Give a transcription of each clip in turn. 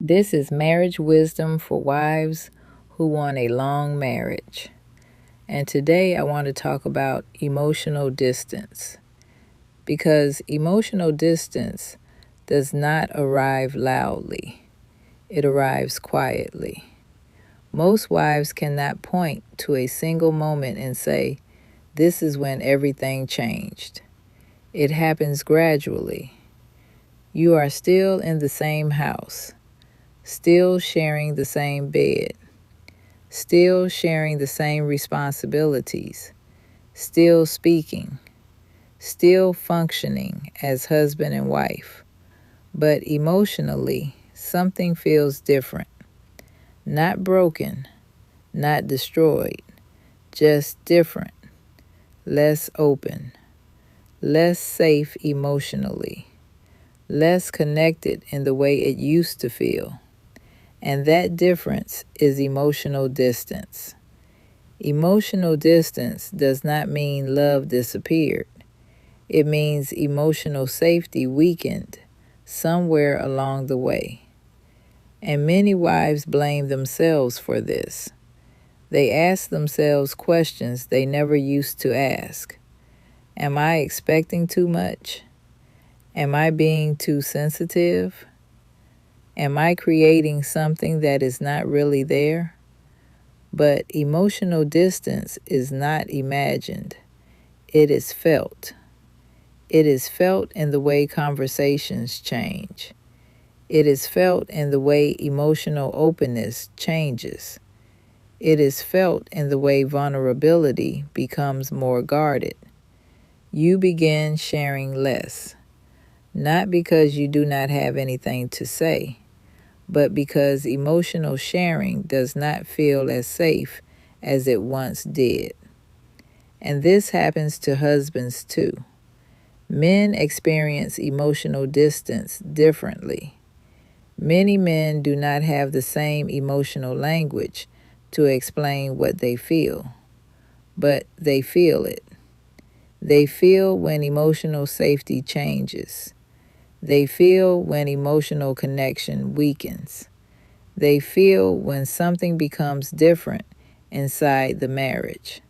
This is marriage wisdom for wives who want a long marriage. And today I want to talk about emotional distance. Because emotional distance does not arrive loudly, it arrives quietly. Most wives cannot point to a single moment and say, "This is when everything changed." It happens gradually. You are still in the same house, still sharing the same bed, still sharing the same responsibilities, still speaking, still functioning as husband and wife. But emotionally, something feels different. Not broken, not destroyed, just different, less open, less safe emotionally, less connected in the way it used to feel. And that difference is emotional distance. Emotional distance does not mean love disappeared. It means emotional safety weakened somewhere along the way. And many wives blame themselves for this. They ask themselves questions they never used to ask. Am I expecting too much? Am I being too sensitive? Am I creating something that is not really there? But emotional distance is not imagined. It is felt. It is felt in the way conversations change. It is felt in the way emotional openness changes. It is felt in the way vulnerability becomes more guarded. You begin sharing less, not because you do not have anything to say, but because emotional sharing does not feel as safe as it once did. And this happens to husbands too. Men experience emotional distance differently. Many men do not have the same emotional language to explain what they feel, but they feel it. They feel when emotional safety changes. They feel when emotional connection weakens. They feel when something becomes different inside the marriage.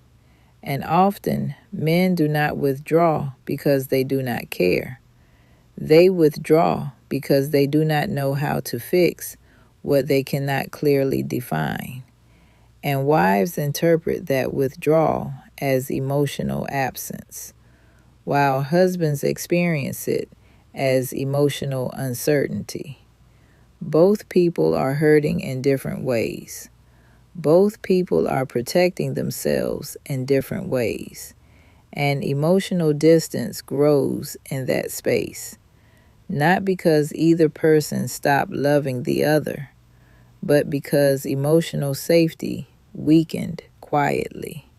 And often, men do not withdraw because they do not care. They withdraw because they do not know how to fix what they cannot clearly define. And wives interpret that withdrawal as emotional absence, while husbands experience it as emotional uncertainty. Both people are hurting in different ways. Both people are protecting themselves in different ways. And emotional distance grows in that space. Not because either person stopped loving the other, but because emotional safety weakened quietly.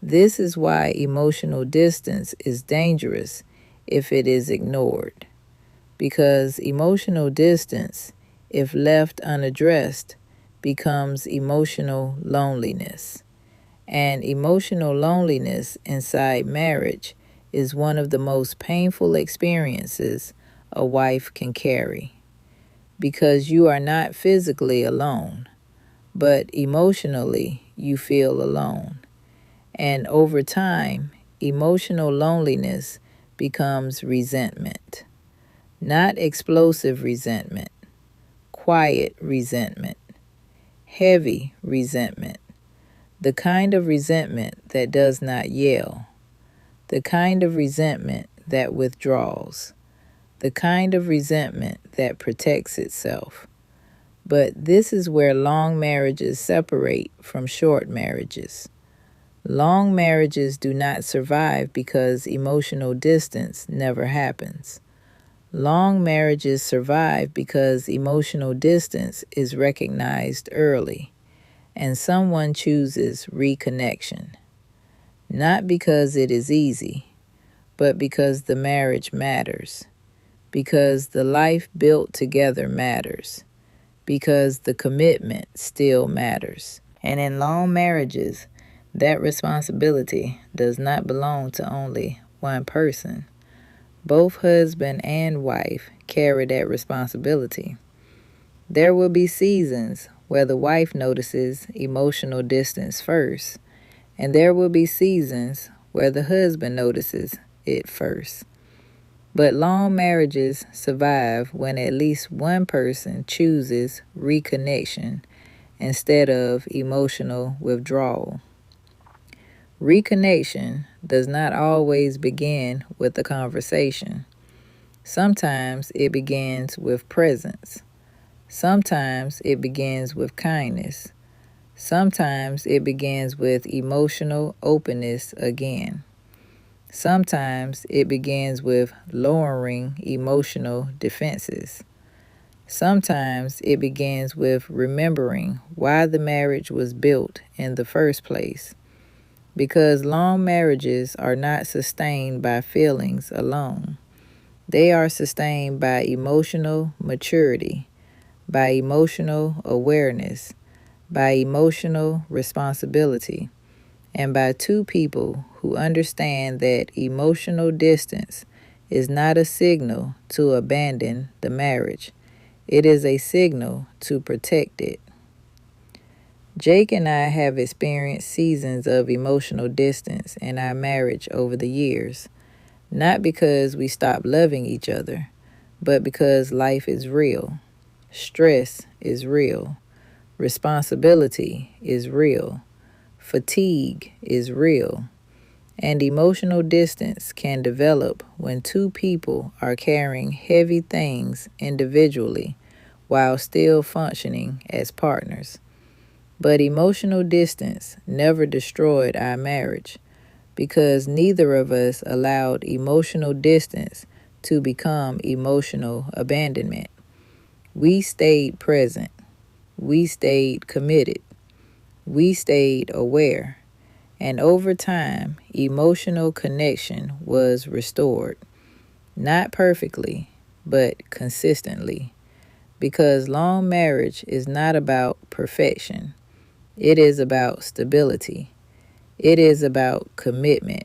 This is why emotional distance is dangerous if it is ignored. Because emotional distance, if left unaddressed, becomes emotional loneliness. And emotional loneliness inside marriage is one of the most painful experiences a wife can carry. Because you are not physically alone, but emotionally you feel alone. And over time, emotional loneliness becomes resentment. Not explosive resentment, quiet resentment, heavy resentment, the kind of resentment that does not yell, the kind of resentment that withdraws, the kind of resentment that protects itself. But this is where long marriages separate from short marriages. Long marriages do not survive because emotional distance never happens. Long marriages survive because emotional distance is recognized early, and someone chooses reconnection. Not because it is easy, but because the marriage matters, because the life built together matters, because the commitment still matters. And in long marriages, that responsibility does not belong to only one person. Both husband and wife carry that responsibility. There will be seasons where the wife notices emotional distance first, and there will be seasons where the husband notices it first. But long marriages survive when at least one person chooses reconnection instead of emotional withdrawal. Reconnection does not always begin with a conversation. Sometimes it begins with presence. Sometimes it begins with kindness. Sometimes it begins with emotional openness again. Sometimes it begins with lowering emotional defenses. Sometimes it begins with remembering why the marriage was built in the first place. Because long marriages are not sustained by feelings alone. They are sustained by emotional maturity, by emotional awareness, by emotional responsibility, and by two people who understand that emotional distance is not a signal to abandon the marriage. It is a signal to protect it. Jake and I have experienced seasons of emotional distance in our marriage over the years, not because we stopped loving each other, but because life is real. Stress is real. Responsibility is real. Fatigue is real. And emotional distance can develop when two people are carrying heavy things individually while still functioning as partners. But emotional distance never destroyed our marriage because neither of us allowed emotional distance to become emotional abandonment. We stayed present. We stayed committed. We stayed aware. And over time, emotional connection was restored. Not perfectly, but consistently. Because long marriage is not about perfection. It is about stability. It is about commitment.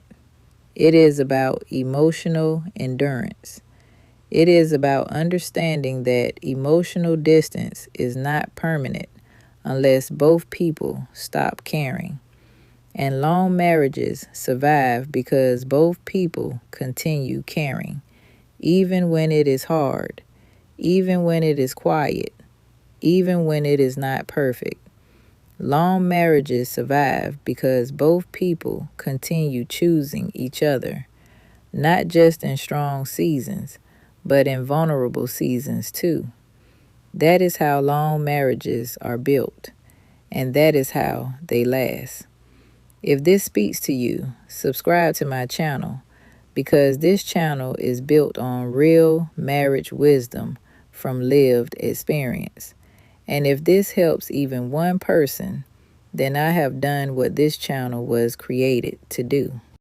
It is about emotional endurance. It is about understanding that emotional distance is not permanent unless both people stop caring. And long marriages survive because both people continue caring, even when it is hard, even when it is quiet, even when it is not perfect. Long marriages survive because both people continue choosing each other, not just in strong seasons, but in vulnerable seasons too. That is how long marriages are built, and that is how they last. If this speaks to you, subscribe to my channel because this channel is built on real marriage wisdom from lived experience. And if this helps even one person, then I have done what this channel was created to do.